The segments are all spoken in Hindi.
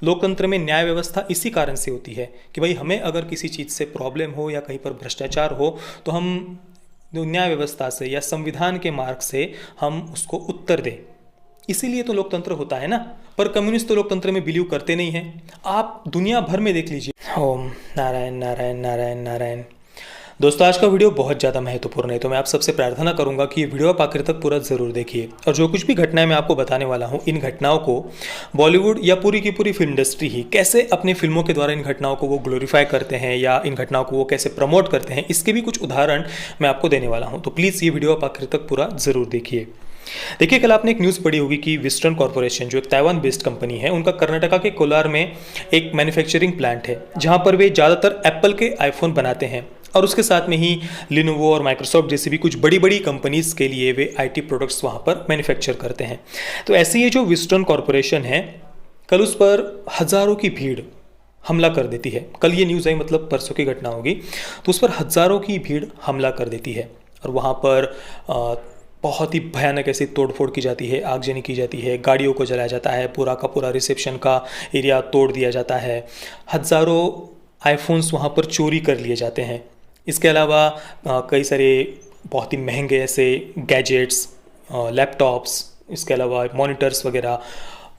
लोकतंत्र में न्याय व्यवस्था इसी कारण से होती है कि भाई हमें अगर किसी चीज़ से प्रॉब्लम हो या कहीं पर भ्रष्टाचार हो तो हम न्याय व्यवस्था से या संविधान के मार्ग से हम उसको उत्तर दें। इसीलिए तो लोकतंत्र होता है ना। पर कम्युनिस्ट तो लोकतंत्र में बिलीव करते नहीं हैं। आप दुनिया भर में देख लीजिए। ओम नारायण नारायण नारायण नारायण। दोस्तों, आज का वीडियो बहुत ज़्यादा महत्वपूर्ण है, तो मैं आप सबसे प्रार्थना करूंगा कि ये वीडियो आप आखिर तक पूरा ज़रूर देखिए। और जो कुछ भी घटनाएं मैं आपको बताने वाला हूं, इन घटनाओं को बॉलीवुड या पूरी की पूरी फिल्म इंडस्ट्री ही कैसे अपने फिल्मों के द्वारा इन घटनाओं को वो ग्लोरीफाई करते हैं या इन घटनाओं को वो कैसे प्रमोट करते हैं, इसके भी कुछ उदाहरण मैं आपको देने वाला हूँ। तो प्लीज़ ये वीडियो आप आखिर तक पूरा ज़रूर देखिए। देखिए, कल आपने एक न्यूज़ पढ़ी होगी कि वेस्टर्न कॉर्पोरेशन जो एक ताइवान बेस्ड कंपनी है, उनका कर्नाटका के कोलार में एक मैन्युफैक्चरिंग प्लांट है जहां पर वे ज़्यादातर एप्पल के आईफोन बनाते हैं और उसके साथ में ही लिनोवो और माइक्रोसॉफ्ट जैसी भी कुछ बड़ी बड़ी कंपनीज के लिए वे आईटी प्रोडक्ट्स वहां पर मैन्युफैक्चर करते हैं। तो ऐसे ये जो वेस्टर्न कॉर्पोरेशन है, कल उस पर हज़ारों की भीड़ हमला कर देती है। कल ये न्यूज़ आई, मतलब परसों की घटना होगी, तो उस पर हज़ारों की भीड़ हमला कर देती है और वहाँ पर बहुत ही भयानक ऐसी तोड़फोड़ की जाती है, आगजनी की जाती है, गाड़ियों को जलाया जाता है, पूरा का पूरा रिसेप्शन का एरिया तोड़ दिया जाता है, हज़ारों आईफोन्स वहाँ पर चोरी कर लिए जाते हैं। इसके अलावा कई सारे बहुत ही महंगे ऐसे गैजेट्स, लैपटॉप्स, इसके अलावा मॉनिटर्स वगैरह,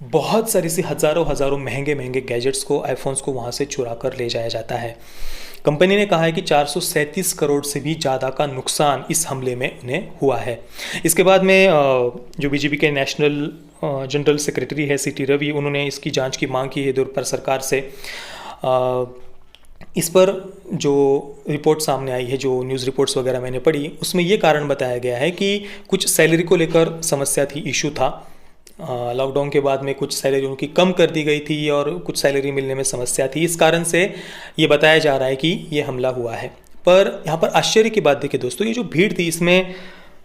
बहुत सारी सी हज़ारों महंगे महंगे गैजेट्स को, आईफोन्स को वहाँ से चुरा कर ले जाया जाता है। कंपनी ने कहा है कि 437 करोड़ से भी ज़्यादा का नुकसान इस हमले में उन्हें हुआ है। इसके बाद में जो बीजेपी के नेशनल जनरल सेक्रेटरी है सीटी रवि, उन्होंने इसकी जांच की मांग की है दूर पर सरकार से। इस पर जो रिपोर्ट सामने आई है, जो न्यूज़ रिपोर्ट्स वगैरह मैंने पढ़ी, उसमें ये कारण बताया गया है कि कुछ सैलरी को लेकर समस्या थी, इशू था। लॉकडाउन के बाद में कुछ सैलरी उनकी कम कर दी गई थी और कुछ सैलरी मिलने में समस्या थी। इस कारण से ये बताया जा रहा है कि ये हमला हुआ है। पर यहाँ पर आश्चर्य की बात देखिए दोस्तों, ये जो भीड़ थी इसमें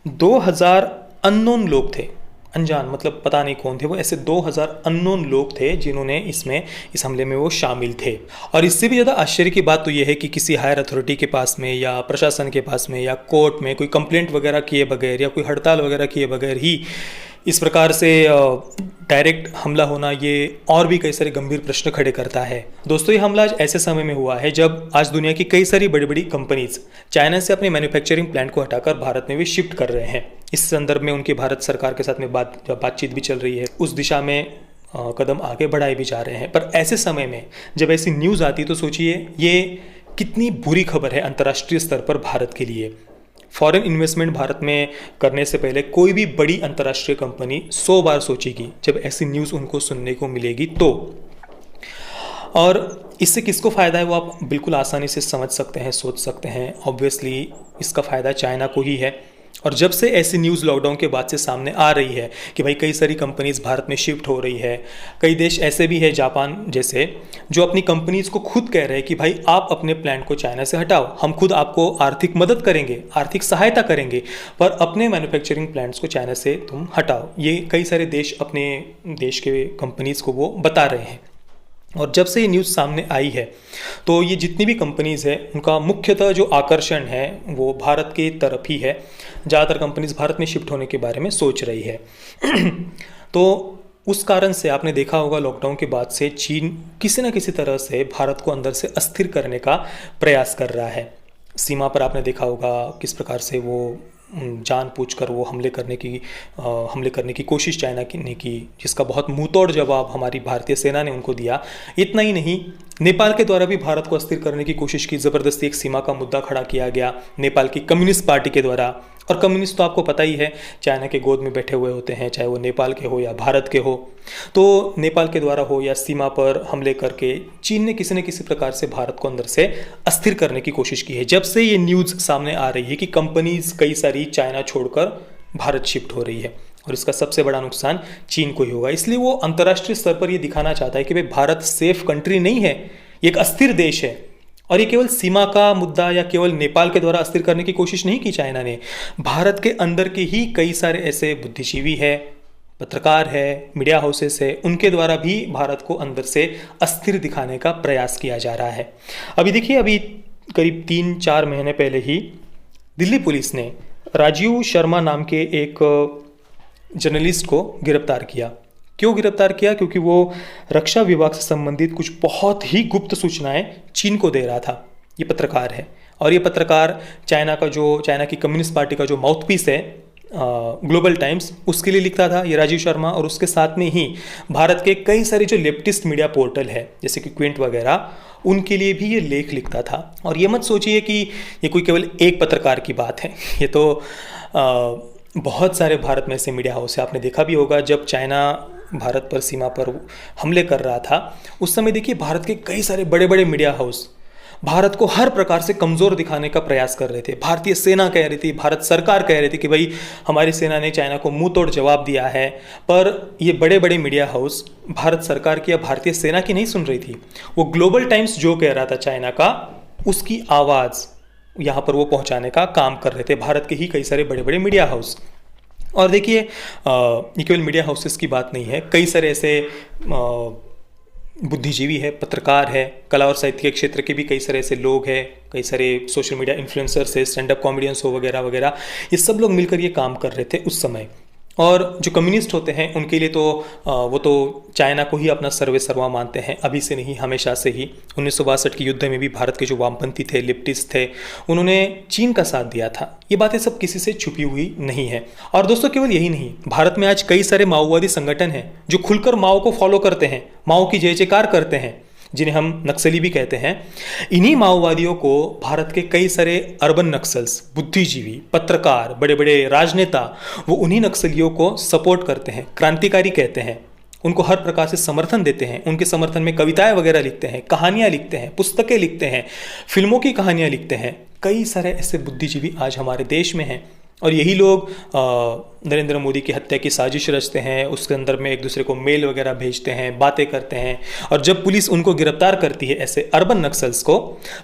2000 अननोन लोग थे, अनजान, मतलब पता नहीं कौन थे वो, ऐसे 2000 अननोन लोग थे जिन्होंने इस हमले में वो शामिल थे। और इससे भी ज़्यादा आश्चर्य की बात तो ये है कि किसी हायर अथॉरिटी के पास में या प्रशासन के पास में या कोर्ट में कोई कंप्लेंट वगैरह किए बगैर या कोई हड़ताल वगैरह किए बगैर ही इस प्रकार से डायरेक्ट हमला होना, ये और भी कई सारे गंभीर प्रश्न खड़े करता है। दोस्तों, ये हमला आज ऐसे समय में हुआ है जब आज दुनिया की कई सारी बड़ी बड़ी कंपनीज चाइना से अपने मैन्युफैक्चरिंग प्लांट को हटाकर भारत में भी शिफ्ट कर रहे हैं। इस संदर्भ में उनकी भारत सरकार के साथ में बातचीत भी चल रही है, उस दिशा में कदम आगे बढ़ाए भी जा रहे हैं। पर ऐसे समय में जब ऐसी न्यूज़ आती तो सोचिए ये कितनी बुरी खबर है अंतर्राष्ट्रीय स्तर पर भारत के लिए। फॉरेन इन्वेस्टमेंट भारत में करने से पहले कोई भी बड़ी अंतर्राष्ट्रीय कंपनी 100 बार सोचेगी जब ऐसी न्यूज़ उनको सुनने को मिलेगी तो। और इससे किसको फ़ायदा है वो आप बिल्कुल आसानी से समझ सकते हैं, सोच सकते हैं। ऑब्वियसली इसका फ़ायदा चाइना को ही है। और जब से ऐसी न्यूज़ लॉकडाउन के बाद से सामने आ रही है कि भाई कई सारी कंपनीज भारत में शिफ्ट हो रही है, कई देश ऐसे भी है, जापान जैसे, जो अपनी कंपनीज को खुद कह रहे हैं कि भाई आप अपने प्लांट को चाइना से हटाओ, हम खुद आपको आर्थिक मदद करेंगे, आर्थिक सहायता करेंगे, पर अपने मैन्युफैक्चरिंग प्लांट्स को चाइना से तुम हटाओ। ये कई सारे देश अपने देश के कंपनीज को वो बता रहे हैं। और जब से ये न्यूज़ सामने आई है तो ये जितनी भी कंपनीज़ है उनका मुख्यतः जो आकर्षण है वो भारत के तरफ ही है। ज़्यादातर कंपनीज़ भारत में शिफ्ट होने के बारे में सोच रही है। तो उस कारण से आपने देखा होगा लॉकडाउन के बाद से चीन किसी न किसी तरह से भारत को अंदर से अस्थिर करने का प्रयास कर रहा है। सीमा पर आपने देखा होगा किस प्रकार से वो जानबूझकर वो हमले करने की कोशिश चाइना ने की, जिसका बहुत मुंहतोड़ जवाब हमारी भारतीय सेना ने उनको दिया। इतना ही नहीं, नेपाल के द्वारा भी भारत को अस्थिर करने की कोशिश की, ज़बरदस्ती एक सीमा का मुद्दा खड़ा किया गया नेपाल की कम्युनिस्ट पार्टी के द्वारा। और कम्युनिस्ट तो आपको पता ही है चाइना के गोद में बैठे हुए होते हैं, चाहे वो नेपाल के हो या भारत के हो। तो नेपाल के द्वारा हो या सीमा पर हमले करके चीन ने किसी न किसी प्रकार से भारत को अंदर से अस्थिर करने की कोशिश की है। जब से ये न्यूज़ सामने आ रही है कि कंपनीज कई सारी चाइना छोड़कर भारत शिफ्ट हो रही है, और इसका सबसे बड़ा नुकसान चीन को ही होगा। इसलिए वो अंतर्राष्ट्रीय स्तर पर ये दिखाना चाहता है कि भाई भारत सेफ कंट्री नहीं है, ये एक अस्थिर देश है। और ये केवल सीमा का मुद्दा या केवल नेपाल के द्वारा अस्थिर करने की कोशिश नहीं की चाइना ने, भारत के अंदर के ही कई सारे ऐसे बुद्धिजीवी है, पत्रकार है, मीडिया हाउसेस है, उनके द्वारा भी भारत को अंदर से अस्थिर दिखाने का प्रयास किया जा रहा है। अभी देखिए, अभी करीब 3-4 महीने पहले ही दिल्ली पुलिस ने राजीव शर्मा नाम के एक जर्नलिस्ट को गिरफ्तार किया। क्यों गिरफ्तार किया? क्योंकि वो रक्षा विभाग से संबंधित कुछ बहुत ही गुप्त सूचनाएं चीन को दे रहा था। ये पत्रकार है और ये पत्रकार चाइना की कम्युनिस्ट पार्टी का जो माउथपीस है ग्लोबल टाइम्स, उसके लिए लिखता था ये राजीव शर्मा। और उसके साथ में ही भारत के कई सारे जो लेफ्टिस्ट मीडिया पोर्टल है जैसे कि क्विंट वगैरह, उनके लिए भी ये लेख लिखता था। और ये मत सोचिए कि ये कोई केवल एक पत्रकार की बात है, ये तो बहुत सारे भारत में ऐसे मीडिया हाउस है। आपने देखा भी होगा जब चाइना भारत पर सीमा पर हमले कर रहा था उस समय देखिए भारत के कई सारे बड़े बड़े मीडिया हाउस भारत को हर प्रकार से कमज़ोर दिखाने का प्रयास कर रहे थे। भारतीय सेना कह रही थी, भारत सरकार कह रही थी कि भाई हमारी सेना ने चाइना को मुंह तोड़ जवाब दिया है, पर ये बड़े बड़े मीडिया हाउस भारत सरकार की या भारतीय सेना की नहीं सुन रही थी। वो ग्लोबल टाइम्स जो कह रहा था चाइना का, उसकी आवाज़ यहाँ पर वो पहुँचाने का काम कर रहे थे भारत के ही कई सारे बड़े बड़े मीडिया हाउस। और देखिए ये केवल मीडिया हाउसेस की बात नहीं है, कई सारे ऐसे बुद्धिजीवी है, पत्रकार है, कला और साहित्य के क्षेत्र के भी कई सारे ऐसे लोग हैं, कई सारे सोशल मीडिया इन्फ्लुएंसर्स है, स्टैंड अप कॉमेडियंस हो वगैरह वगैरह, ये सब लोग मिलकर ये काम कर रहे थे उस समय। और जो कम्युनिस्ट होते हैं उनके लिए तो वो तो चाइना को ही अपना सर्वे सर्वा मानते हैं, अभी से नहीं हमेशा से ही। 1962 के युद्ध में भी भारत के जो वामपंथी थे, लेफ्टिस्ट थे, उन्होंने चीन का साथ दिया था। ये बातें सब किसी से छुपी हुई नहीं है। और दोस्तों केवल यही नहीं, भारत में आज कई सारे माओवादी संगठन हैं जो खुलकर माओ को फॉलो करते हैं, माओ की जय जयकार करते हैं, जिन्हें हम नक्सली भी कहते हैं। इन्हीं माओवादियों को भारत के कई सारे अर्बन नक्सल्स, बुद्धिजीवी, पत्रकार, बड़े बड़े राजनेता, वो उन्हीं नक्सलियों को सपोर्ट करते हैं, क्रांतिकारी कहते हैं, उनको हर प्रकार से समर्थन देते हैं, उनके समर्थन में कविताएं वगैरह लिखते हैं, कहानियां लिखते हैं, पुस्तकें लिखते हैं, फिल्मों की कहानियां लिखते हैं। कई सारे ऐसे बुद्धिजीवी आज हमारे देश में हैं और यही लोग नरेंद्र मोदी की हत्या की साजिश रचते हैं, उसके अंदर में एक दूसरे को मेल वगैरह भेजते हैं, बातें करते हैं। और जब पुलिस उनको गिरफ्तार करती है ऐसे अर्बन नक्सल्स को,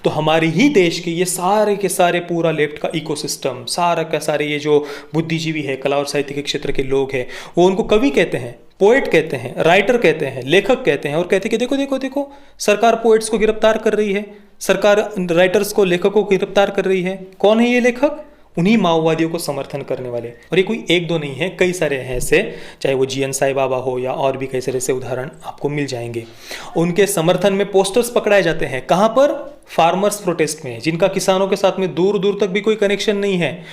तो हमारे ही देश के ये सारे के सारे पूरा लेफ्ट का इकोसिस्टम, सारा का सारे ये जो बुद्धिजीवी है, कला और साहित्य के क्षेत्र के लोग हैं, वो उनको कवि कहते हैं, पोएट कहते हैं, राइटर कहते हैं, लेखक कहते हैं और कहते हैं कि देखो देखो देखो सरकार पोएट्स को गिरफ्तार कर रही है, सरकार राइटर्स को, लेखकों को गिरफ्तार कर रही है। कौन है ये लेखक? उन्हीं माओवादियों को समर्थन करने वाले। और ये कोई एक दो नहीं है, कई सारे हैं ऐसे, चाहे वो जीएन साई बाबा हो या और भी कई सारे ऐसे उदाहरण आपको मिल जाएंगे। उनके समर्थन में पोस्टर्स पकड़ाए जाते हैं। कहाँ पर? फार्मर्स प्रोटेस्ट में, जिनका किसानों के साथ में दूर दूर तक भी कोई कनेक्शन नहीं है।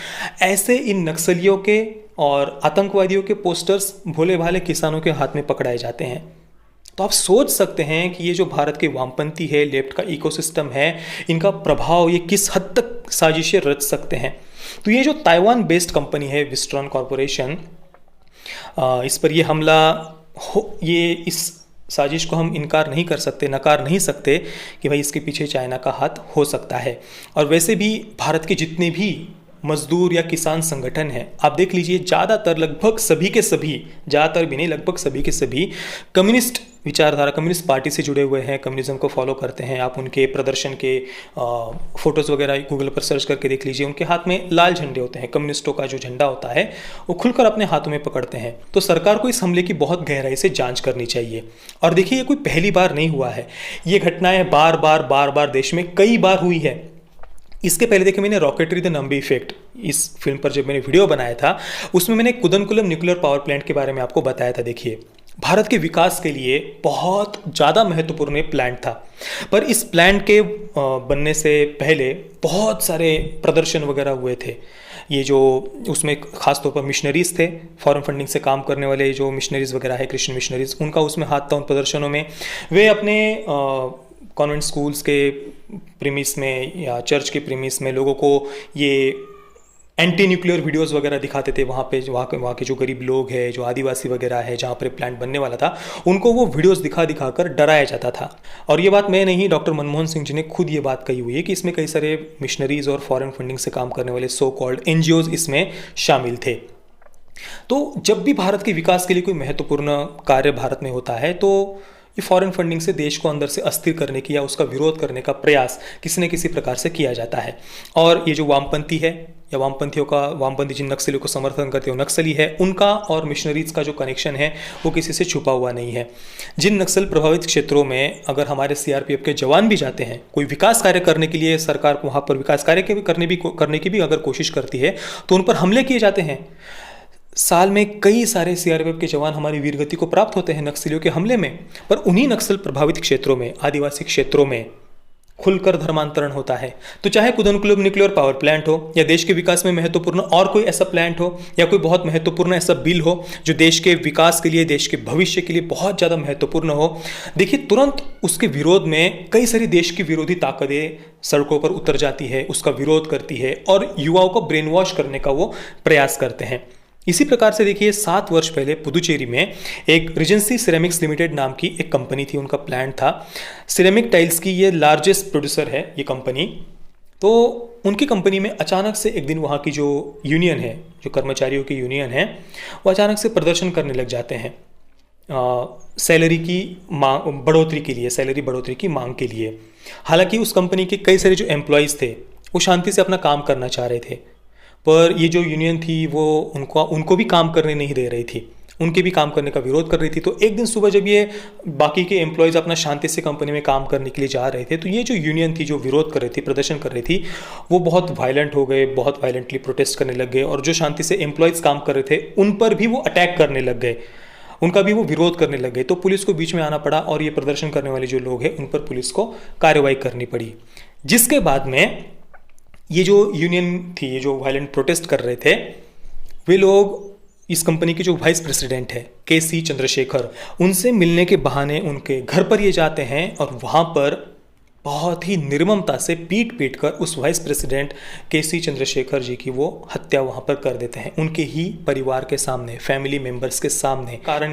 ऐसे इन नक्सलियों के और आतंकवादियों के पोस्टर्स भोले भाले किसानों के हाथ में पकड़ाए जाते हैं। तो आप सोच सकते हैं कि ये जो भारत के वामपंथी है, लेफ्ट का इकोसिस्टम है, इनका प्रभाव ये किस हद तक साजिशें रच सकते हैं। तो ये जो ताइवान बेस्ड कंपनी है विस्ट्रॉन कॉरपोरेशन, इस पर ये हमला हो, ये इस साजिश को हम इनकार नहीं कर सकते, नकार नहीं सकते कि भाई इसके पीछे चाइना का हाथ हो सकता है। और वैसे भी भारत के जितने भी मजदूर या किसान संगठन हैं, आप देख लीजिए ज़्यादातर, लगभग सभी के सभी, ज़्यादातर भी नहीं, लगभग सभी के सभी कम्युनिस्ट विचारधारा, कम्युनिस्ट पार्टी से जुड़े हुए हैं, कम्युनिज्म को फॉलो करते हैं। आप उनके प्रदर्शन के फोटोज़ वगैरह गूगल पर सर्च करके देख लीजिए, उनके हाथ में लाल झंडे होते हैं, कम्युनिस्टों का जो झंडा होता है वो खुलकर अपने हाथों में पकड़ते हैं। तो सरकार को इस हमले की बहुत गहराई से जांच करनी चाहिए। और देखिए ये कोई पहली बार नहीं हुआ है, ये घटनाएं बार बार देश में कई बार हुई है। इसके पहले देखिए मैंने रॉकेटरी द नंबी इफेक्ट, इस फिल्म पर जब मैंने वीडियो बनाया था उसमें मैंने कुदनकुलम न्यूक्लियर पावर प्लांट के बारे में आपको बताया था। देखिए भारत के विकास के लिए बहुत ज़्यादा महत्वपूर्ण प्लांट था, पर इस प्लांट के बनने से पहले बहुत सारे प्रदर्शन वगैरह हुए थे। ये जो उसमें खासतौर पर मिशनरीज़ थे, फॉरेन फंडिंग से काम करने वाले जो मिशनरीज़ वगैरह है, क्रिश्चियन मिशनरीज़, उनका उसमें हाथ था उन प्रदर्शनों में। वे अपने कॉन्वेंट स्कूल्स के प्रीमिस में या चर्च के प्रीमिस में लोगों को ये एंटी न्यूक्लियर वीडियोस वगैरह दिखाते थे। वहाँ के जो गरीब लोग हैं, जो आदिवासी वगैरह है, जहाँ पर प्लांट बनने वाला था, उनको वो वीडियोस दिखा कर डराया जाता था। और ये बात मैं नहीं, डॉक्टर मनमोहन सिंह जी ने खुद ये बात कही हुई है कि इसमें कई सारे मिशनरीज और फॉरेन फंडिंग से काम करने वाले सो कॉल्ड एनजीओज इसमें शामिल थे। तो जब भी भारत के विकास के लिए कोई महत्वपूर्ण कार्य भारत में होता है तो ये फॉरेन फंडिंग से देश को अंदर से अस्थिर करने की या उसका विरोध करने का प्रयास किसी न किसी प्रकार से किया जाता है। और ये जो वामपंथी है या वामपंथी जिन नक्सलियों को समर्थन करते हो नक्सली है, उनका और मिशनरीज का जो कनेक्शन है वो किसी से छुपा हुआ नहीं है। जिन नक्सल प्रभावित क्षेत्रों में अगर हमारे सीआरपीएफ के जवान भी जाते हैं, कोई विकास कार्य करने के लिए, सरकार वहाँ पर विकास कार्य करने की भी अगर कोशिश करती है तो उन पर हमले किए जाते हैं। साल में कई सारे सीआरपीएफ के जवान हमारी वीरगति को प्राप्त होते हैं नक्सलियों के हमले में, पर उन्हीं नक्सल प्रभावित क्षेत्रों में, आदिवासी क्षेत्रों में खुलकर धर्मांतरण होता है। तो चाहे कुदनकुलम न्यूक्लियर पावर प्लांट हो, या देश के विकास में महत्वपूर्ण और कोई ऐसा प्लांट हो, या कोई बहुत महत्वपूर्ण ऐसा बिल हो जो देश के विकास के लिए, देश के भविष्य के लिए बहुत ज़्यादा महत्वपूर्ण हो, देखिए तुरंत उसके विरोध में कई सारी देश की विरोधी ताकतें सड़कों पर उतर जाती है, उसका विरोध करती है और युवाओं को ब्रेन वॉश करने का वो प्रयास करते हैं। इसी प्रकार से देखिए 7 वर्ष पहले पुदुचेरी में एक रिजेंसी सिरेमिक्स लिमिटेड नाम की एक कंपनी थी, उनका प्लांट था। सिरेमिक टाइल्स की ये लार्जेस्ट प्रोड्यूसर है ये कंपनी। तो उनकी कंपनी में अचानक से एक दिन वहाँ की जो यूनियन है, जो कर्मचारियों की यूनियन है, वो अचानक से प्रदर्शन करने लग जाते हैं सैलरी की मांग बढ़ोतरी के लिए, सैलरी बढ़ोतरी की मांग के लिए। हालांकि उस कंपनी के कई सारे जो एम्प्लॉयज़ थे वो शांति से अपना काम करना चाह रहे थे, पर ये जो यूनियन थी वो उनको भी काम करने नहीं दे रही थी, उनके भी काम करने का विरोध कर रही थी। तो एक दिन सुबह जब ये बाकी के एम्प्लॉयज़ अपना शांति से कंपनी में काम करने के लिए जा रहे थे, तो ये जो यूनियन थी जो विरोध कर रही थी, प्रदर्शन कर रही थी, वो बहुत वायलेंट हो गए, बहुत वायलेंटली प्रोटेस्ट करने लग गए और जो शांति से एम्प्लॉयज़ काम कर रहे थे उन पर भी वो अटैक करने लग गए, उनका भी वो विरोध करने लग गए। तो पुलिस को बीच में आना पड़ा और ये प्रदर्शन करने वाले जो लोग हैं उन पर पुलिस को कार्रवाई करनी पड़ी, जिसके बाद में ये जो यूनियन थी, ये जो वायलेंट प्रोटेस्ट कर रहे थे, वे लोग इस कंपनी के जो वाइस प्रेसिडेंट है के.सी. चंद्रशेखर, उनसे मिलने के बहाने उनके घर पर ये जाते हैं और वहाँ पर बहुत ही निर्ममता से पीट कर उस vice president KC. Chandrashekhar ji की वो हत्या वहाँ पर कर देते हैं, उनके ही परिवार के सामने, फैमिली मेम्बर्स के सामने। कारण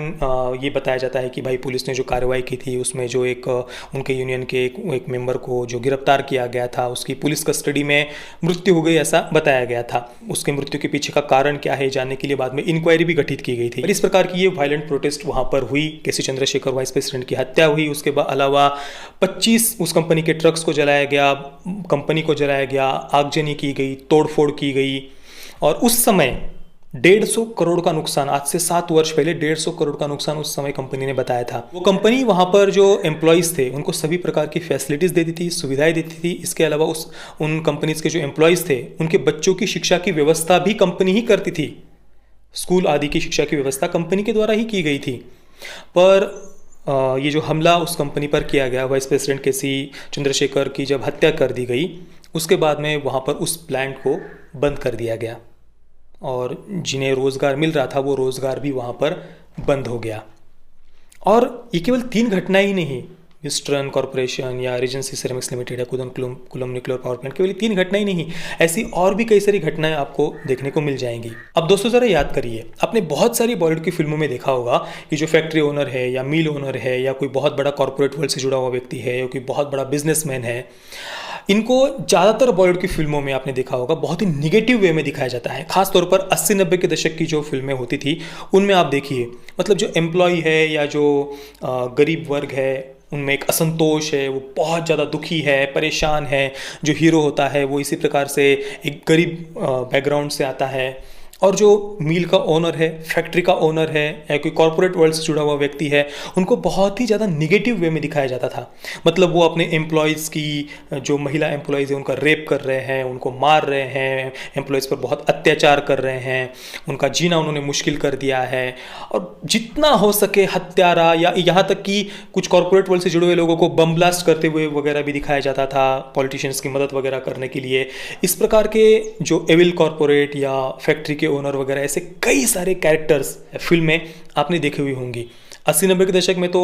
ये बताया जाता है कि भाई पुलिस ने जो कार्रवाई की थी उसमें जो एक उनके यूनियन के एक मेंबर को जो गिरफ्तार किया गया था, उसकी पुलिस कस्टडी में मृत्यु हो गई, ऐसा बताया गया था। उसके मृत्यु के पीछे का कारण क्या है जानने के लिए बाद में इंक्वायरी भी गठित की गई थी। इस प्रकार की ये वायलेंट प्रोटेस्ट वहाँ पर हुई, के.सी. चंद्रशेखर वाइस प्रेसिडेंट की हत्या हुई। उसके अलावा 25 उस कंपनी के ट्रक्स को जलाया गया, कंपनी को जलाया गया, आगजनी की गई, तोड़फोड़ की गई और उस समय 150 करोड़ का नुकसान, आज से 7 वर्ष पहले 150 करोड़ का नुकसान उस समय कंपनी ने बताया था। वो कंपनी वहाँ पर जो एम्प्लॉयज़ थे उनको सभी प्रकार की फैसिलिटीज़ देती थी, सुविधाएं देती थी। इसके अलावा उन कंपनीज़ के जो एम्प्लॉयज़ थे उनके बच्चों की शिक्षा की व्यवस्था भी कंपनी ही करती थी, स्कूल आदि की शिक्षा की व्यवस्था कंपनी के द्वारा ही की गई थी। पर ये जो हमला उस कंपनी पर किया गया, वाइस प्रेसिडेंट के.सी. चंद्रशेखर की जब हत्या कर दी गई, उसके बाद में वहाँ पर उस प्लांट को बंद कर दिया गया और जिन्हें रोज़गार मिल रहा था वो रोज़गार भी वहाँ पर बंद हो गया। और ये केवल 3 घटनाएं ही नहीं, ईस्टर्न कॉरपोरेशन या रिजेंसी सिरेमिक्स लिमिटेड या कुदनकुलम न्यूक्लियर पावर प्लांट, केवल 3 घटनाएं नहीं, ऐसी और भी कई सारी घटनाएं आपको देखने को मिल जाएंगी। अब दोस्तों ज़रा याद करिए, आपने बहुत सारी बॉलीवुड की फिल्मों में देखा होगा कि जो फैक्ट्री ओनर है या मिल ओनर है या कोई बहुत बड़ा कॉर्पोरेट वर्ल्ड से जुड़ा हुआ व्यक्ति है या कोई बहुत बड़ा बिजनेसमैन है, इनको ज़्यादातर बॉलीवुड की फिल्मों में आपने देखा होगा बहुत ही निगेटिव वे में दिखाया जाता है। खासतौर पर 80-90 के दशक की जो फिल्में होती थी उनमें आप देखिए, मतलब जो एम्प्लॉय है या जो गरीब वर्ग है उनमें एक असंतोष है, वो बहुत ज़्यादा दुखी है, परेशान है। जो हीरो होता है वो इसी प्रकार से एक गरीब बैकग्राउंड से आता है और जो मिल का ओनर है, फैक्ट्री का ओनर है या कोई कॉर्पोरेट वर्ल्ड से जुड़ा हुआ व्यक्ति है, उनको बहुत ही ज़्यादा निगेटिव वे में दिखाया जाता था। मतलब वो अपने एम्प्लॉयज़ की, जो महिला एम्प्लॉयज़ है उनका रेप कर रहे हैं, उनको मार रहे हैं, एम्प्लॉयज़ पर बहुत अत्याचार कर रहे हैं, उनका जीना उन्होंने मुश्किल कर दिया है। और जितना हो सके हत्यारा या यहाँ तक कि कुछ कॉर्पोरेट वर्ल्ड से जुड़े हुए लोगों को बम ब्लास्ट करते हुए वगैरह भी दिखाया जाता था, पॉलिटिशियंस की मदद वगैरह करने के लिए। इस प्रकार के जो एविल कॉर्पोरेट या फैक्ट्री के ओनर वगैरह ऐसे कई सारे कैरेक्टर्स फिल्में आपने देखी हुई होंगी। 80-90 के दशक में तो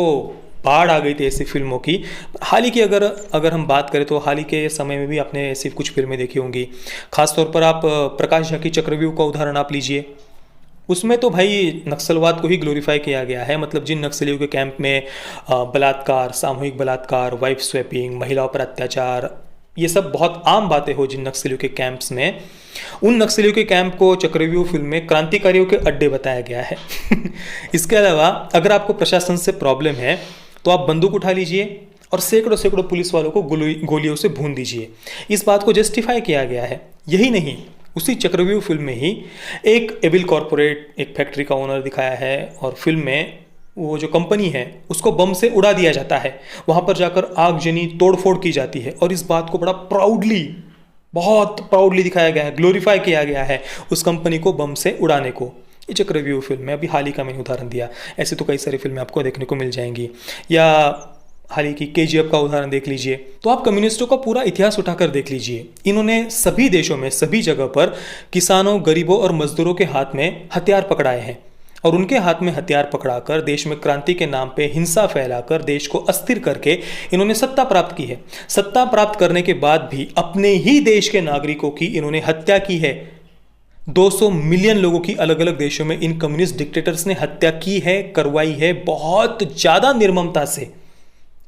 बाढ़ आ गई थी ऐसी फिल्मों की। हाल ही की अगर हम बात करें तो हाल ही के समय में भी आपने ऐसी कुछ फिल्में देखी होंगी। खासतौर पर आप प्रकाश झा की चक्रव्यूह का उदाहरण आप लीजिए, उसमें तो भाई नक्सलवाद को ही ग्लोरीफाई किया गया है। मतलब जिन नक्सलियों के कैंप में बलात्कार, सामूहिक बलात्कार, वाइफ स्वैपिंग, महिलाओं पर अत्याचार, ये सब बहुत आम बातें हो जिन नक्सलियों के कैंप्स में, उन नक्सलियों के कैंप को चक्रव्यूह फिल्म में क्रांतिकारियों के अड्डे बताया गया है। इसके अलावा अगर आपको प्रशासन से प्रॉब्लम है तो आप बंदूक उठा लीजिए और सैकड़ों पुलिस वालों को गोलियों से भून दीजिए। इस बात को जस्टिफाई किया गया है। यही नहीं, उसी चक्रव्यूह फिल्म में ही एक एविल कॉर्पोरेट, एक फैक्ट्री का ओनर दिखाया है और फिल्म में वो जो कंपनी है उसको बम से उड़ा दिया जाता है। वहाँ पर जाकर आगजनी, तोड़फोड़ की जाती है और इस बात को बड़ा बहुत प्राउडली दिखाया गया है, ग्लोरीफाई किया गया है उस कंपनी को बम से उड़ाने को। ये चक्रव्यूह फिल्म है, अभी हाल ही का मैंने उदाहरण दिया। ऐसे तो कई सारी फिल्में आपको देखने को मिल जाएंगी, या हाल ही की केजीएफ का उदाहरण देख लीजिए। तो आप कम्युनिस्टों का पूरा इतिहास उठाकर देख लीजिए, इन्होंने सभी देशों में सभी जगह पर किसानों, गरीबों और मजदूरों के हाथ में हथियार पकड़ाए हैं, और उनके हाथ में हथियार पकड़ाकर देश में क्रांति के नाम पे हिंसा फैलाकर देश को अस्थिर करके इन्होंने सत्ता प्राप्त की है। सत्ता प्राप्त करने के बाद भी अपने ही देश के नागरिकों की इन्होंने हत्या की है। 200 मिलियन लोगों की अलग अलग देशों में इन कम्युनिस्ट डिक्टेटर्स ने हत्या की है, करवाई है, बहुत ज़्यादा निर्ममता से।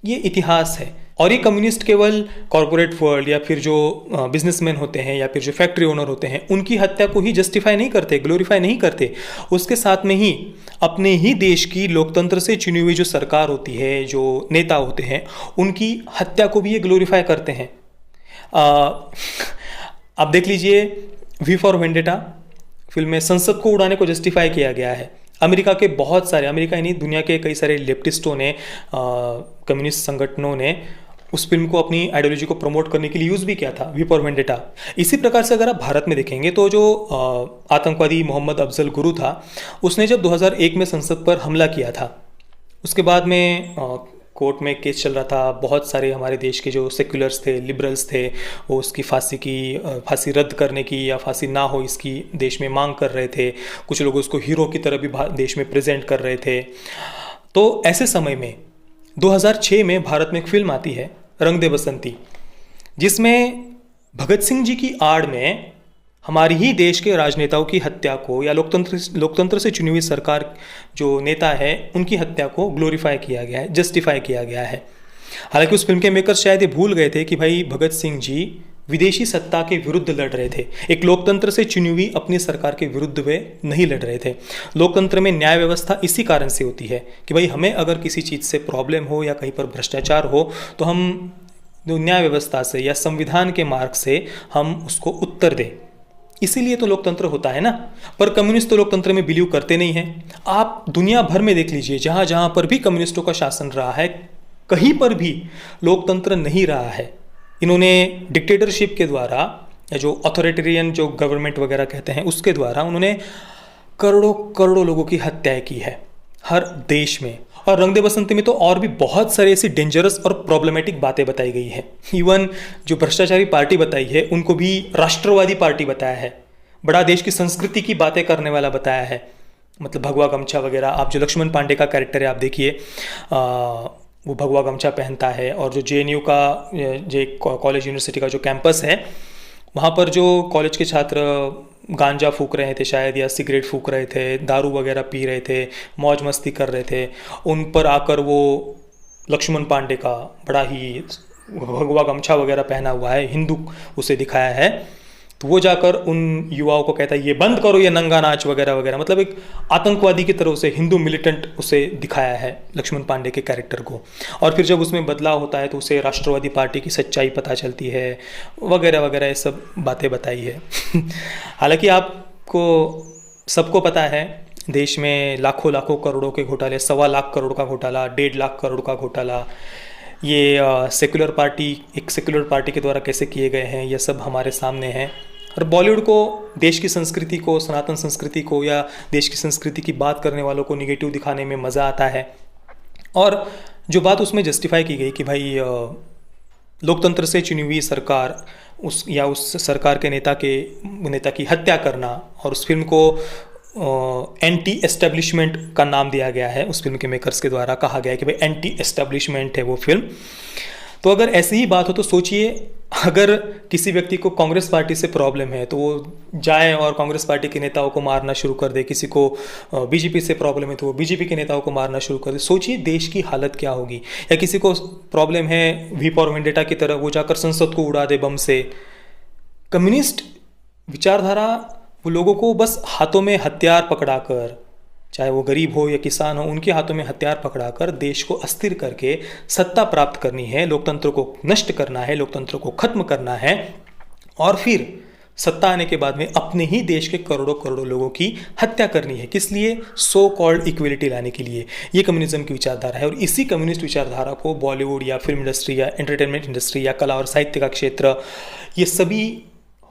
ये इतिहास है। और ये कम्युनिस्ट केवल कॉरपोरेट वर्ल्ड या फिर जो बिजनेसमैन होते हैं या फिर जो फैक्ट्री ओनर होते हैं उनकी हत्या को ही जस्टिफाई नहीं करते, ग्लोरीफाई नहीं करते। उसके साथ में ही अपने ही देश की लोकतंत्र से चुनी हुई जो सरकार होती है, जो नेता होते हैं, उनकी हत्या को भी ये ग्लोरीफाई करते हैं। आप देख लीजिए वी फॉर वेंडेटा फिल्म में संसद को उड़ाने को जस्टिफाई किया गया है। अमेरिका के बहुत सारे, अमेरिका ही नहीं दुनिया के कई सारे लेफ्टिस्टों ने, कम्युनिस्ट संगठनों ने उस फिल्म को अपनी आइडियोलॉजी को प्रमोट करने के लिए यूज़ भी किया था, वी फॉर वेंडेटा। इसी प्रकार से अगर आप भारत में देखेंगे तो जो आतंकवादी मोहम्मद अफजल गुरु था, उसने जब 2001 में संसद पर हमला किया था, उसके बाद में कोर्ट में केस चल रहा था। बहुत सारे हमारे देश के जो सेक्युलर्स थे, लिबरल्स थे, वो उसकी फांसी रद्द करने की या फांसी ना हो इसकी देश में मांग कर रहे थे। कुछ लोग उसको हीरो की तरह भी देश में प्रेजेंट कर रहे थे। तो ऐसे समय में 2006 में भारत में एक फिल्म आती है रंग दे बसंती, जिसमें भगत सिंह जी की आड़ में हमारी ही देश के राजनेताओं की हत्या को या लोकतंत्र से चुनी हुई सरकार जो नेता है उनकी हत्या को ग्लोरीफाई किया गया है, जस्टिफाई किया गया है। हालांकि उस फिल्म के मेकर्स शायद ये भूल गए थे कि भाई भगत सिंह जी विदेशी सत्ता के विरुद्ध लड़ रहे थे, एक लोकतंत्र से चुनी हुई अपनी सरकार के विरुद्ध वे नहीं लड़ रहे थे। लोकतंत्र में न्याय व्यवस्था इसी कारण से होती है कि भाई हमें अगर किसी चीज़ से प्रॉब्लम हो या कहीं पर भ्रष्टाचार हो तो हम न्याय व्यवस्था से या संविधान के मार्ग से हम उसको उत्तर दें। इसीलिए तो लोकतंत्र होता है ना। पर कम्युनिस्ट तो लोकतंत्र में बिलीव करते नहीं हैं। आप दुनिया भर में देख लीजिए, जहाँ जहाँ पर भी कम्युनिस्टों का शासन रहा है, कहीं पर भी लोकतंत्र नहीं रहा है। इन्होंने डिक्टेटरशिप के द्वारा या जो अथॉरिटेरियन जो गवर्नमेंट वगैरह कहते हैं उसके द्वारा उन्होंने करोड़ों करोड़ों लोगों की हत्याएं की है हर देश में। और रंग दे बसंती में तो और भी बहुत सारी ऐसी डेंजरस और प्रॉब्लमेटिक बातें बताई गई है। इवन जो भ्रष्टाचारी पार्टी बताई है उनको भी राष्ट्रवादी पार्टी बताया है, बड़ा देश की संस्कृति की बातें करने वाला बताया है। मतलब भगवा गमछा वगैरह, आप जो लक्ष्मण पांडे का कैरेक्टर है आप देखिए, वो भगवा गमछा पहनता है। और जो जेएनयू का जो कॉलेज यूनिवर्सिटी का जो कैंपस है, वहाँ पर जो कॉलेज के छात्र गांजा फूक रहे थे शायद, या सिगरेट फूक रहे थे, दारू वगैरह पी रहे थे, मौज मस्ती कर रहे थे, उन पर आकर वो लक्ष्मण पांडे का बड़ा ही भगवा गमछा वगैरह पहना हुआ है, हिंदू उसे दिखाया है, तो वो जाकर उन युवाओं को कहता है ये बंद करो ये नंगा नाच वगैरह वगैरह। मतलब एक आतंकवादी की तरह उसे, हिंदू मिलिटेंट उसे दिखाया है लक्ष्मण पांडे के कैरेक्टर को। और फिर जब उसमें बदलाव होता है तो उसे राष्ट्रवादी पार्टी की सच्चाई पता चलती है वगैरह वगैरह, ये सब बातें बताई है। हालांकि आपको सबको पता है देश में लाखों लाखों करोड़ों के घोटाले, 1.25 लाख करोड़ का घोटाला, 1.5 लाख करोड़ का घोटाला, ये सेक्युलर पार्टी, एक सेक्युलर पार्टी के द्वारा कैसे किए गए हैं, ये सब हमारे सामने हैं। और बॉलीवुड को देश की संस्कृति को, सनातन संस्कृति को या देश की संस्कृति की बात करने वालों को निगेटिव दिखाने में मज़ा आता है। और जो बात उसमें जस्टिफाई की गई कि भाई लोकतंत्र से चुनी हुई सरकार उस सरकार के नेता की हत्या करना, और उस फिल्म को एंटी एस्टेब्लिशमेंट का नाम दिया गया है। उस फिल्म के मेकर्स के द्वारा कहा गया है कि भाई एंटी एस्टेब्लिशमेंट है वो फिल्म। तो अगर ऐसी ही बात हो तो सोचिए, अगर किसी व्यक्ति को कांग्रेस पार्टी से प्रॉब्लम है तो वो जाए और कांग्रेस पार्टी के नेताओं को मारना शुरू कर दे, किसी को बीजेपी से प्रॉब्लम है तो वो बीजेपी के नेताओं को मारना शुरू कर दे। सोचिए देश की हालत क्या होगी। या किसी को प्रॉब्लम है वी फॉर वेंडेटा की तरह, वो जाकर संसद को उड़ा दे बम से। कम्युनिस्ट विचारधारा वो लोगों को बस हाथों में हथियार पकड़ाकर, चाहे वो गरीब हो या किसान हो, उनके हाथों में हथियार पकड़ाकर देश को अस्थिर करके सत्ता प्राप्त करनी है, लोकतंत्र को नष्ट करना है, लोकतंत्र को खत्म करना है, और फिर सत्ता आने के बाद में अपने ही देश के करोड़ों करोड़ों लोगों की हत्या करनी है। किस लिए? सो कॉल्ड इक्वलिटी लाने के लिए। ये कम्युनिज्म की विचारधारा है। और इसी कम्युनिस्ट विचारधारा को बॉलीवुड या फिल्म इंडस्ट्री या एंटरटेनमेंट इंडस्ट्री या कला और साहित्य का क्षेत्र, ये सभी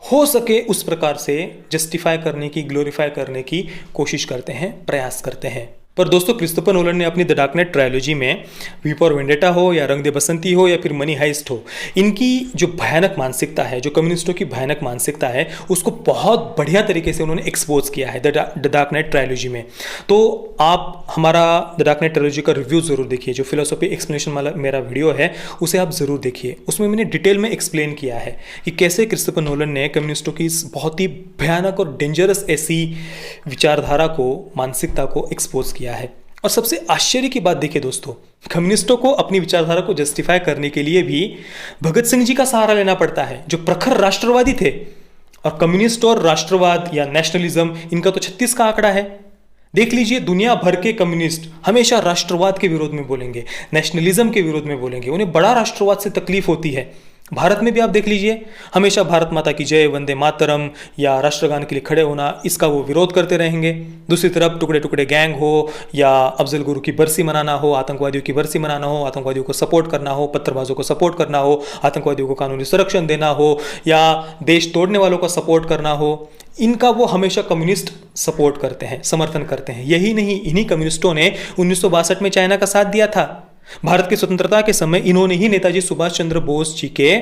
हो सके उस प्रकार से जस्टिफाई करने की, ग्लोरीफाई करने की कोशिश करते हैं, प्रयास करते हैं। पर दोस्तों, क्रिस्टोफर नोलन ने अपनी द डार्क नाइट ट्रायोलॉजी में वी फॉर वेंडेटा हो या रंग दे बसंती हो या फिर मनी हाइस्ट हो, इनकी जो भयानक मानसिकता है, जो कम्युनिस्टों की भयानक मानसिकता है, उसको बहुत बढ़िया तरीके से उन्होंने एक्सपोज किया है द डार्क नाइट ट्रायोलॉजी में। तो आप हमारा द डार्क नाइट ट्रायोलॉजी का रिव्यू ज़रूर देखिए, जो फिलोसॉफी एक्सप्लेनेशन वाला मेरा वीडियो है उसे आप ज़रूर देखिए। उसमें मैंने डिटेल में एक्सप्लेन किया है कि कैसे क्रिस्टोफर नोलन ने कम्युनिस्टों की इस बहुत ही भयानक और डेंजरस ऐसी विचारधारा को, मानसिकता को एक्सपोज किया है। और सबसे आश्चर्य की बात देखिए दोस्तों, कम्युनिस्टों को अपनी विचारधारा को जस्टिफाई करने के लिए भी भगत सिंह जी का सहारा लेना पड़ता है, जो प्रखर राष्ट्रवादी थे। और कम्युनिस्ट और राष्ट्रवाद या नेशनलिज्म, इनका तो 36 का आंकड़ा है। देख लीजिए, दुनिया भर के कम्युनिस्ट हमेशा राष्ट्रवाद के विरोध में बोलेंगे, नेशनलिज्म के विरोध में बोलेंगे, उन्हें बड़ा राष्ट्रवाद से तकलीफ होती है। भारत में भी आप देख लीजिए, हमेशा भारत माता की जय, वंदे मातरम या राष्ट्रगान के लिए खड़े होना, इसका वो विरोध करते रहेंगे। दूसरी तरफ टुकड़े टुकड़े गैंग हो या अफजल गुरु की बरसी मनाना हो, आतंकवादियों की बरसी मनाना हो, आतंकवादियों को सपोर्ट करना हो, पत्थरबाजों को सपोर्ट करना हो, आतंकवादियों को कानूनी संरक्षण देना हो या देश तोड़ने वालों का सपोर्ट करना हो, इनका वो हमेशा कम्युनिस्ट सपोर्ट करते हैं, समर्थन करते हैं। यही नहीं, इन्हीं कम्युनिस्टों ने 1962 में चाइना का साथ दिया था। भारत की स्वतंत्रता के समय इन्होंने ही नेताजी सुभाष चंद्र बोस जी के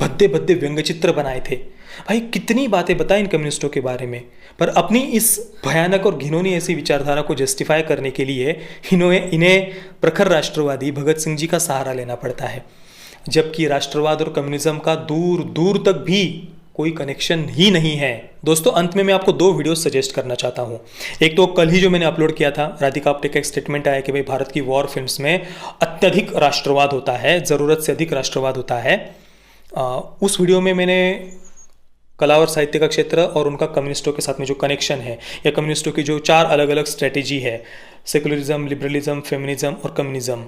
भद्दे भद्दे व्यंग्य चित्र बनाए थे। भाई, कितनी बातें बताएं इन कम्युनिस्टों के बारे में, पर अपनी इस भयानक और घिनौनी ऐसी विचारधारा को जस्टिफाई करने के लिए इन्हें प्रखर राष्ट्रवादी भगत सिंह जी का सहारा लेना पड़ता है, जबकि राष्ट्रवाद और कम्युनिज्म का दूर दूर तक भी कोई कनेक्शन ही नहीं है। दोस्तों, अंत में मैं आपको 2 वीडियो सजेस्ट करना चाहता हूं। एक तो कल ही जो मैंने अपलोड किया था, राधिका आप्टे का एक स्टेटमेंट आया कि भाई भारत की वॉर फिल्म्स में अत्यधिक राष्ट्रवाद होता है, ज़रूरत से अधिक राष्ट्रवाद होता है। उस वीडियो में मैंने कला और साहित्य का क्षेत्र और उनका कम्युनिस्टों के साथ में जो कनेक्शन है, या कम्युनिस्टों की जो 4 अलग अलग स्ट्रेटेजी है, सेकुलरिज्म, लिबरलिज्म, फेमिनिज्म और कम्युनिज्म,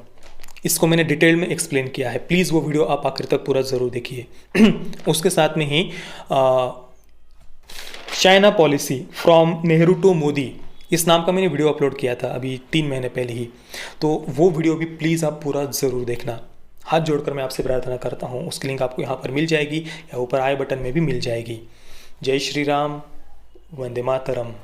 इसको मैंने डिटेल में एक्सप्लेन किया है। प्लीज़ वो वीडियो आप आखिर तक पूरा ज़रूर देखिए। उसके साथ में ही China policy from Nehru to Modi, इस नाम का मैंने वीडियो अपलोड किया था अभी 3 महीने पहले ही, तो वो वीडियो भी प्लीज़ आप पूरा ज़रूर देखना। हाथ जोड़कर मैं आपसे प्रार्थना करता हूँ, उसकी लिंक आपको यहाँ पर मिल जाएगी या ऊपर आई बटन में भी मिल जाएगी। जय श्री राम, वंदे मातरम।